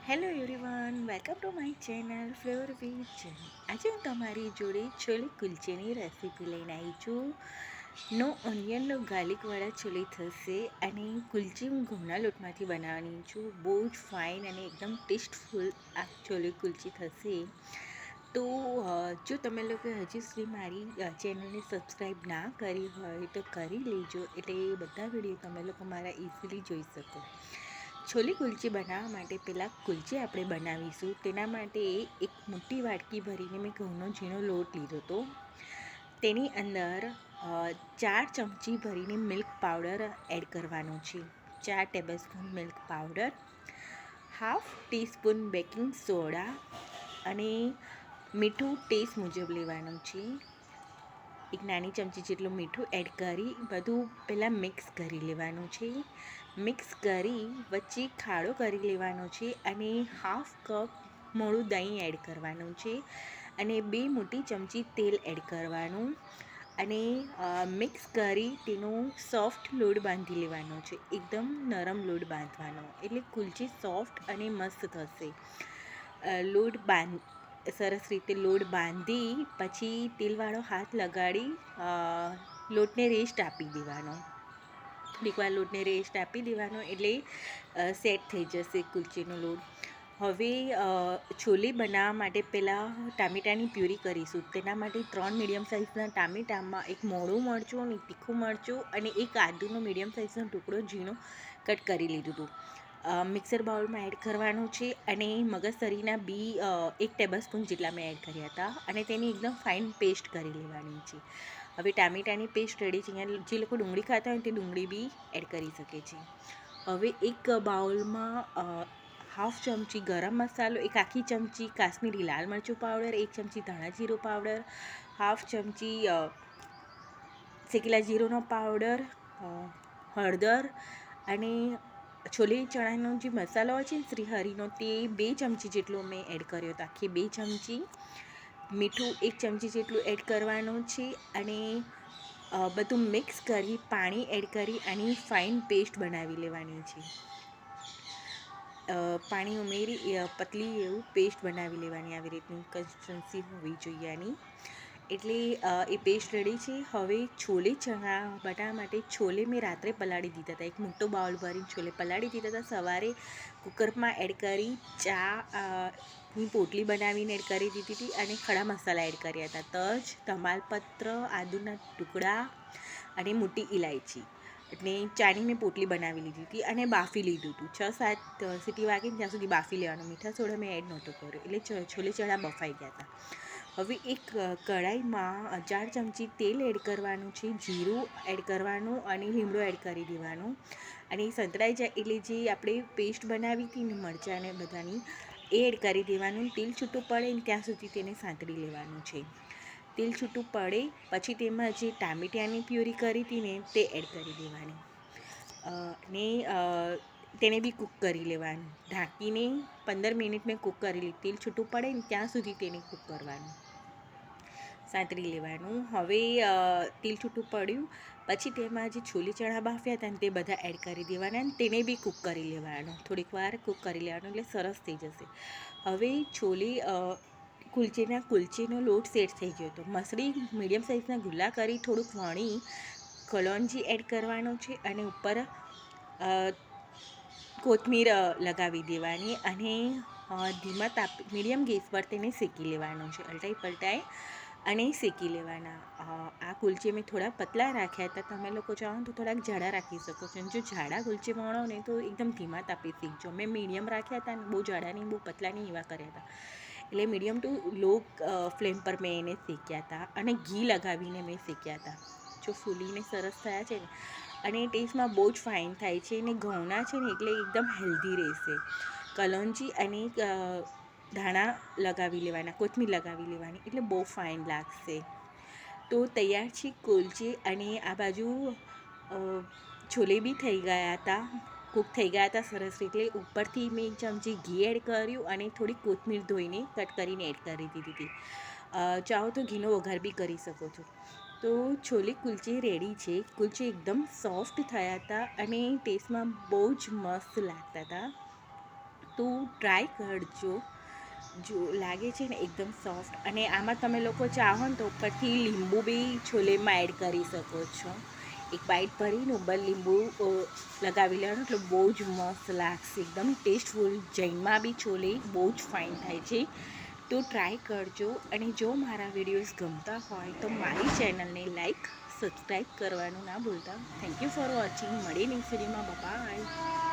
Hello everyone, welcome to my channel flavour with Jen. આજે હું તમારી જોડે છોલે કુલચેની રેસીપી લઈને આવી છું. નો ઓનિયનનો ગાર્લિકવાળા છોલે થશે અને કુલચી હું ઘઉંના લોટમાંથી બનાવવાની છું. બહુ જ ફાઇન અને એકદમ ટેસ્ટફુલ આ છોલે કુલચી થશે. તો જો તમે લોકો હજી સુધી મારી ચેનલને સબસ્ક્રાઈબ ના કરી હોય તો કરી લેજો, એટલે બધા વિડીયો તમે લોકો મારા ઇઝીલી જોઈ શકો. છોલે કુલચી બનાવવા માટે પહેલાં કુલચી આપણે બનાવીશું. તેના માટે એક મોટી વાટકી ભરીને મેં ઘઉંનો ઝીણો લોટ લીધો હતો. તેની અંદર 4 ચમચી ભરીને મિલ્ક પાવડર એડ કરવાનો છે. 4 tablespoon milk powder, half teaspoon baking soda અને મીઠું ટેસ્ટ મુજબ લેવાનું છે. એક નાની ચમચી જેટલું મીઠું એડ કરી બધું પહેલાં મિક્સ કરી લેવાનું છે. મિક્સ કરી વચ્ચે ખાડો કરી લેવાનો છે અને હાફ કપ મોળું દહીં એડ કરવાનું છે અને 2 મોટી ચમચી તેલ એડ કરવાનું અને મિક્સ કરી તેનો સોફ્ટ લોટ બાંધી લેવાનો છે. એકદમ નરમ લોટ બાંધવાનો, એટલે કુલચી સોફ્ટ અને મસ્ત થશે. સરસ રીતે લોટ બાંધી પછી તેલવાળો હાથ લગાડી લોટને રેસ્ટ આપી દેવાનો. થોડીક વાર લોટને રેસ્ટ આપી દેવાનો એટલે સેટ થઈ જશે કુલચીનો લોટ. હવે છોલે બનાવવા માટે પહેલાં ટામેટાની પ્યુરી કરીશું. તેના માટે 3 મીડિયમ સાઇઝના ટામેટામાં એક મોળું મરચું અને તીખું મરચું અને એક આદુનો મીડિયમ સાઇઝનો ટુકડો ઝીણો કટ કરી લીધું હતું. મિક્સર બાઉલમાં એડ કરવાનું છે અને મગજતરીના બી 1 ટેબલસ્પૂન જેટલા મેં એડ કર્યા હતા અને તેની એકદમ ફાઇન પેસ્ટ કરી લેવાની છે. હવે ટામેટાની પેસ્ટ રેડી છે. અહીંયા જે લોકો ડુંગળી ખાતા હોય તે ડુંગળી બી એડ કરી શકે છે. હવે એક બાઉલમાં હાફ ચમચી ગરમ મસાલો, એક આખી ચમચી કાશ્મીરી લાલ મરચું પાવડર, 1 ચમચી ધાણા જીરું પાવડર, હાફ ચમચી શેકેલા જીરુંનો પાવડર, હળદર અને છોલે ચણાનો જે મસાલો હોય છે ને શ્રીહરિનો, તે 2 ચમચી જેટલો મેં એડ કર્યો હતો. આખી 2 ચમચી મીઠું 1 ચમચી જેટલું એડ કરવાનું છે અને બધું મિક્સ કરી પાણી એડ કરી આની ફાઇન પેસ્ટ બનાવી લેવાની છે. પાણી ઉમેરી પતલી એવું પેસ્ટ બનાવી લેવાની, આવી રીતની કન્સિસ્ટન્સી હોવી જોઈએ આની. એટલે એ પેસ્ટ રેડી છે. હવે છોલે ચણા બનાવવા માટે છોલે મેં રાત્રે પલાળી દીધા હતા. એક મોટો બાઉલ ભરીને છોલે પલાળી દીધા હતા. સવારે કુકરમાં એડ કરી ની પોટલી બનાવીને એડ કરી દીધી હતી અને ખડા મસાલા એડ કર્યા હતા. તજ, તમાલપત્ર, આદુના ટુકડા અને મોટી ઇલાયચી એટલે ચાની મેં પોટલી બનાવી લીધી હતી અને બાફી લીધું હતું. 6-7 સીટી વાગીને ત્યાં સુધી બાફી લેવાનું. મીઠા સોડા મેં એડ નહોતો કર્યો, એટલે છોલે ચણા બફાઈ ગયા હતા. હવે એક કઢાઈમાં 4 ચમચી તેલ એડ કરવાનું છે, જીરું એડ કરવાનું અને લીમડો એડ કરી દેવાનું અને સંતળાઈ જાય એટલે જે આપણે પેસ્ટ બનાવી હતી ને મરચાંને બધાની, એ એડ કરી દેવાનું. તેલ છૂટું પડે ને ત્યાં સુધી તેને સાંતળી લેવાનું છે. તેલ છૂટું પડે પછી તેમાં જે ટામેટાની પ્યુરી કરી હતી ને તે એડ કરી દેવાની ને તેને બી કૂક કરી લેવાનું. ઢાંકીને 15 મિનિટ મેં કૂક કરી લીધી. તેલ છૂટું પડે ને ત્યાં સુધી તેને કૂક કરવાનું, સાંતળી લેવાનું. હવે તેલ છૂટું પડ્યું પછી તેમાં જે છોલે ચણા બાફ્યા હતા ને તે બધા એડ કરી દેવાના અને તેને બી કૂક કરી લેવાનું. થોડીક વાર કૂક કરી લેવાનું એટલે સરસ થઈ જશે. હવે કુલચીનો લોટ સેટ થઈ ગયો હતો. મસળી મીડિયમ સાઇઝના ગુલ્લા કરી થોડુંક વણી કલોંજી એડ કરવાનો છે અને ઉપર કોથમીર લગાવી દેવાની અને ધીમા મીડિયમ ગેસ પર તેને શેકી લેવાનું છે. અલટાઈ પલટાઈ અને શેકી લેવાના. આ કુલચે મેં થોડા પતલા રાખ્યા હતા. તમે લોકો ચાહો તો થોડાક જાડા રાખી શકો છો. જો જાડા કુલચે વણો ને તો એકદમ ધીમા તાપે શેકજો. મેં મીડિયમ રાખ્યા હતા ને બહુ જાડા નહીં, બહુ પતલા નહીં, એવા કર્યા હતા. એટલે મીડિયમ ટુ લો ફ્લેમ પર મેં એને શેક્યા હતા અને ઘી લગાવીને મેં શેક્યા હતા. જો ફૂલીને સરસ થયા છે ને અને ટેસ્ટમાં બહુ જ ફાઇન થાય છે અને ઘઉંના છે ને એટલે એકદમ હેલ્ધી રહેશે. કલોંજી અને ધાણા લગાવી લેવાના, કોથમીર લગાવી લેવાની એટલે બહુ ફાઇન લાગશે. તો તૈયાર છે કુલચે અને આ બાજુ છોલે બી થઈ ગયા હતા, કૂક થઈ ગયા હતા સરસ રીતે. ઉપરથી મેં 1 ચમચી ઘી એડ કર્યું અને થોડી કોથમીર ધોઈને કટ કરીને એડ કરી દીધી હતી. ચાહો તો ઘીનો વઘાર બી કરી શકો છો. તો છોલે કુલચે રેડી છે. કુલચે એકદમ સોફ્ટ થયા હતા અને ટેસ્ટમાં બહુ જ મસ્ત લાગતા હતા. તો ટ્રાય કરજો. જો લાગે છે ને એકદમ સોફ્ટ. અને આમાં તમે લોકો ચાહો ને તો ઉપરથી લીંબુ બી છોલેમાં એડ કરી શકો છો. એક બાઈટ ભરીને ઉપર લીંબુ લગાવી લેવાનું એટલે બહુ જ મસ્ત લાગશે, એકદમ ટેસ્ટફુલ. જૈનમાં બી છોલે બહુ જ ફાઇન થાય છે, તો ટ્રાય કરજો. અને જો મારા વિડીયોઝ ગમતા હોય તો મારી ચેનલને લાઈક સબસ્ક્રાઈબ કરવાનું ના ભૂલતા. Thank you for watching. મળીએ નેક્સ્ટ વિડીયોમાં. બાય.